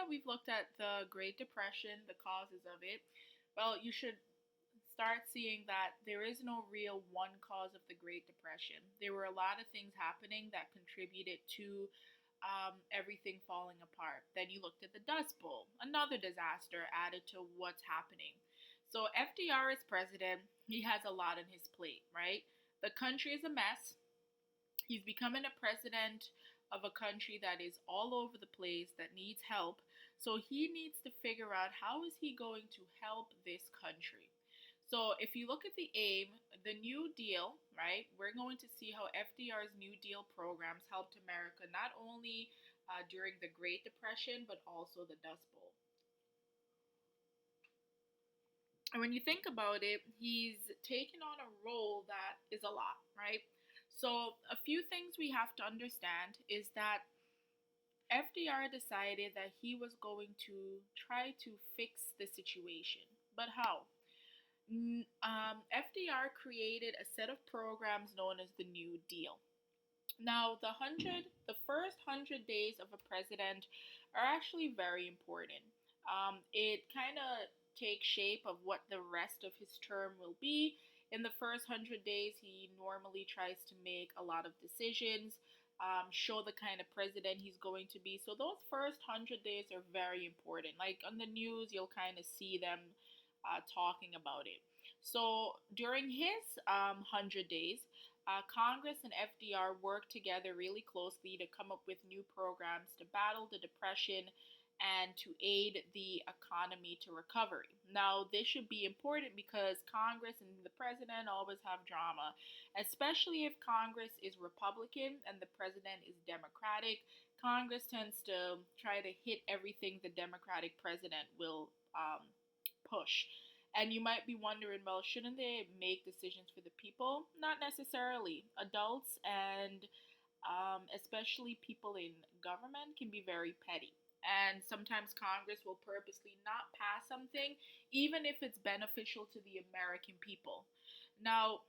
that we've looked at the Great Depression, the causes of it, well, you should start seeing that there is no real one cause of the Great Depression. There were a lot of things happening that contributed to everything falling apart. Then you looked at the Dust Bowl, another disaster added to what's happening. So FDR is president. He has a lot on his plate, right? The country is a mess. He's becoming a president of a country that is all over the place, that needs help. So he needs to figure out how is he going to help this country. So if you look at the aim, the New Deal, right? We're going to see how FDR's New Deal programs helped America not only during the Great Depression but also the Dust Bowl. And when you think about it, he's taken on a role that is a lot, right? So, a few things we have to understand is that FDR decided that he was going to try to fix the situation. But how? FDR created a set of programs known as the New Deal. Now, the first 100 days of a president are actually very important. It kind of takes shape of what the rest of his term will be. In the first 100 days, he normally tries to make a lot of decisions, show the kind of president he's going to be. So those first 100 days are very important. Like on the news, you'll kind of see them talking about it. So during his 100 days, Congress and FDR worked together really closely to come up with new programs to battle the Depression and to aid the economy to recovery. Now, this should be important because Congress and the president always have drama, especially if Congress is Republican and the president is Democratic. Congress tends to try to hit everything the Democratic president will push. And you might be wondering, well, shouldn't they make decisions for the people? Not necessarily. Adults and especially people in government can be very petty. And sometimes Congress will purposely not pass something, even if it's beneficial to the American people. Now,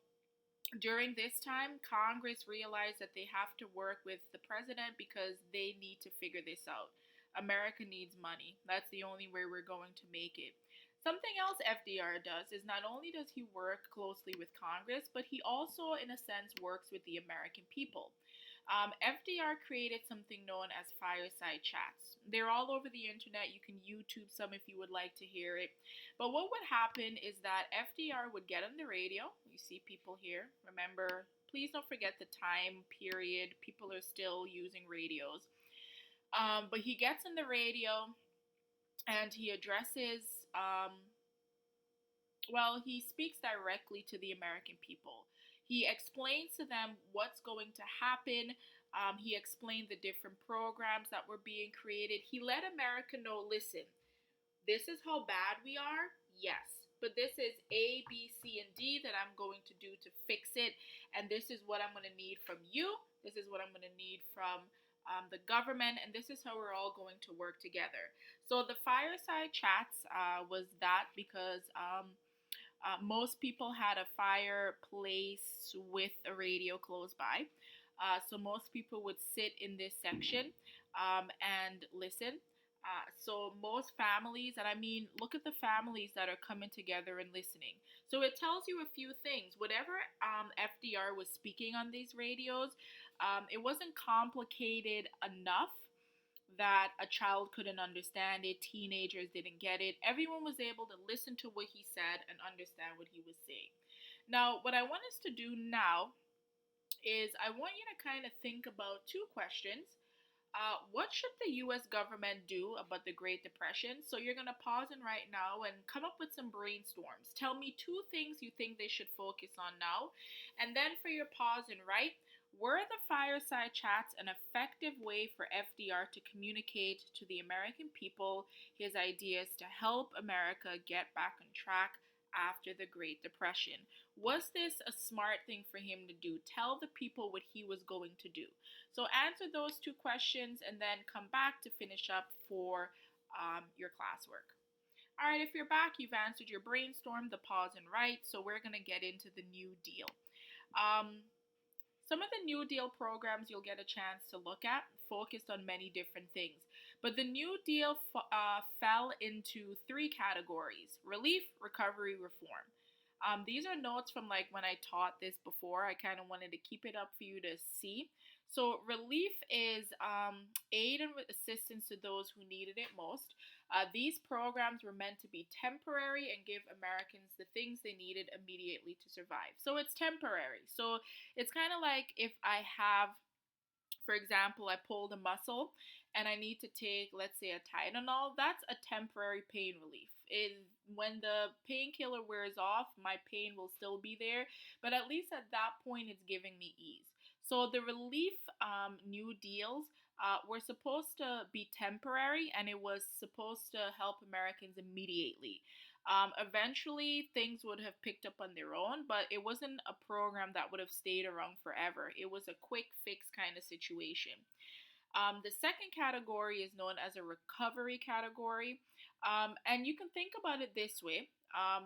during this time, Congress realized that they have to work with the president because they need to figure this out. America needs money. That's the only way we're going to make it. Something else FDR does is not only does he work closely with Congress, but he also, in a sense, works with the American people. FDR created something known as fireside chats. They're all over the internet. You can YouTube some if you would like to hear it. But what would happen is that FDR would get on the radio. You see people here. Remember, please don't forget the time period. People are still using radios. But he gets on the radio and he addresses, he speaks directly to the American people. He explains to them what's going to happen. He explained the different programs that were being created. He let America know, listen, this is how bad we are, yes, but this is A, B, C, and D that I'm going to do to fix it, and this is what I'm going to need from you. This is what I'm going to need from the government, and this is how we're all going to work together. So the fireside chats was that because most people had a fireplace with a radio close by. So most people would sit in this section and listen. So most families, and I mean, look at the families that are coming together and listening. So it tells you a few things. Whatever FDR was speaking on these radios, it wasn't complicated enough that a child couldn't understand it, teenagers didn't get it. Everyone was able to listen to what he said and understand what he was saying. Now, what I want us to do now is I want you to kind of think about two questions. What should the US government do about the Great Depression? So you're going to pause and right now and come up with some brainstorms. Tell me two things you think they should focus on now. And then for your pause and write, were the fireside chats an effective way for FDR to communicate to the American people his ideas to help America get back on track after the Great Depression? Was this a smart thing for him to do? Tell the people what he was going to do. So answer those two questions and then come back to finish up for your classwork. All right, if you're back, you've answered your brainstorm, the pause and write. So we're going to get into the New Deal. Some of the New Deal programs you'll get a chance to look at focused on many different things. But the New Deal fell into three categories: relief, recovery, reform. These are notes from like when I taught this before. I kind of wanted to keep it up for you to see. So, relief is aid and assistance to those who needed it most. These programs were meant to be temporary and give Americans the things they needed immediately to survive. So, it's temporary. So, it's kind of like if I have, for example, I pulled a muscle and I need to take, let's say, a Tylenol. That's a temporary pain relief. When the painkiller wears off, my pain will still be there, but at least at that point, it's giving me ease. So the relief new deals were supposed to be temporary, and it was supposed to help Americans immediately. Eventually, things would have picked up on their own, but it wasn't a program that would have stayed around forever. It was a quick fix kind of situation. The second category is known as a recovery category. And you can think about it this way.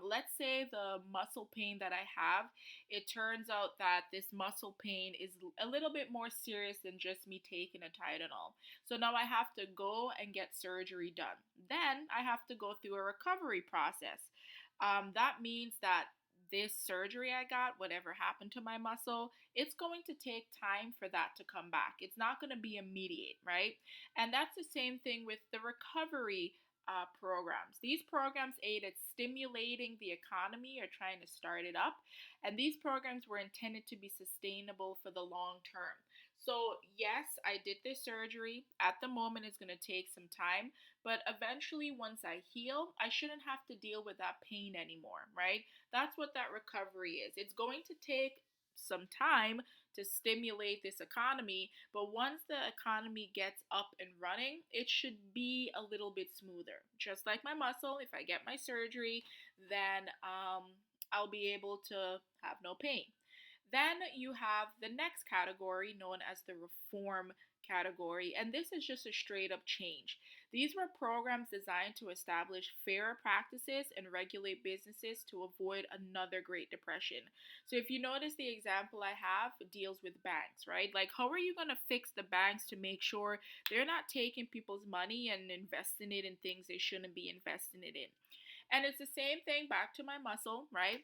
Let's say the muscle pain that I have, it turns out that this muscle pain is a little bit more serious than just me taking a Tylenol. So now I have to go and get surgery done. Then I have to go through a recovery process. That means that this surgery I got, whatever happened to my muscle, it's going to take time for that to come back. It's not going to be immediate, right? And that's the same thing with the recovery programs. These programs aid at stimulating the economy or trying to start it up. And these programs were intended to be sustainable for the long term. So, yes, I did this surgery. At the moment, it's going to take some time, but eventually, once I heal, I shouldn't have to deal with that pain anymore, right? That's what that recovery is. It's going to take some time to stimulate this economy, but once the economy gets up and running, it should be a little bit smoother. Just like my muscle, if I get my surgery, then I'll be able to have no pain. Then you have the next category known as the reform category, and this is just a straight up change. These were programs designed to establish fairer practices and regulate businesses to avoid another Great Depression. So, if you notice, the example I have deals with banks, right? Like, how are you going to fix the banks to make sure they're not taking people's money and investing it in things they shouldn't be investing it in? And it's the same thing back to my muscle, right?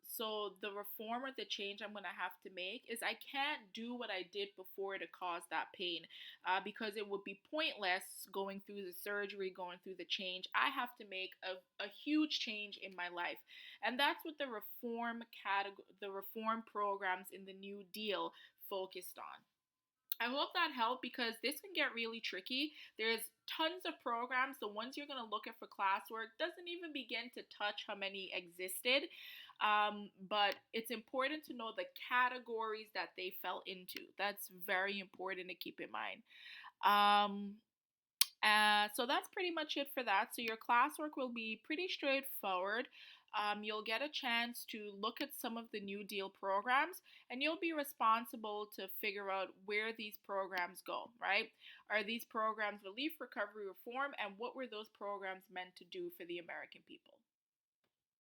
So the reform or the change I'm gonna have to make is I can't do what I did before to cause that pain, because it would be pointless going through the surgery, going through the change. I have to make a huge change in my life, and that's what the reform programs in the New Deal focused on. I hope that helped because this can get really tricky. There's tons of programs. The ones you're going to look at for classwork doesn't even begin to touch how many existed. But it's important to know the categories that they fell into. That's very important to keep in mind. Um, so that's pretty much it for that. So your classwork will be pretty straightforward. You'll get a chance to look at some of the New Deal programs, and you'll be responsible to figure out where these programs go, right? Are these programs relief, recovery, reform, and what were those programs meant to do for the American people?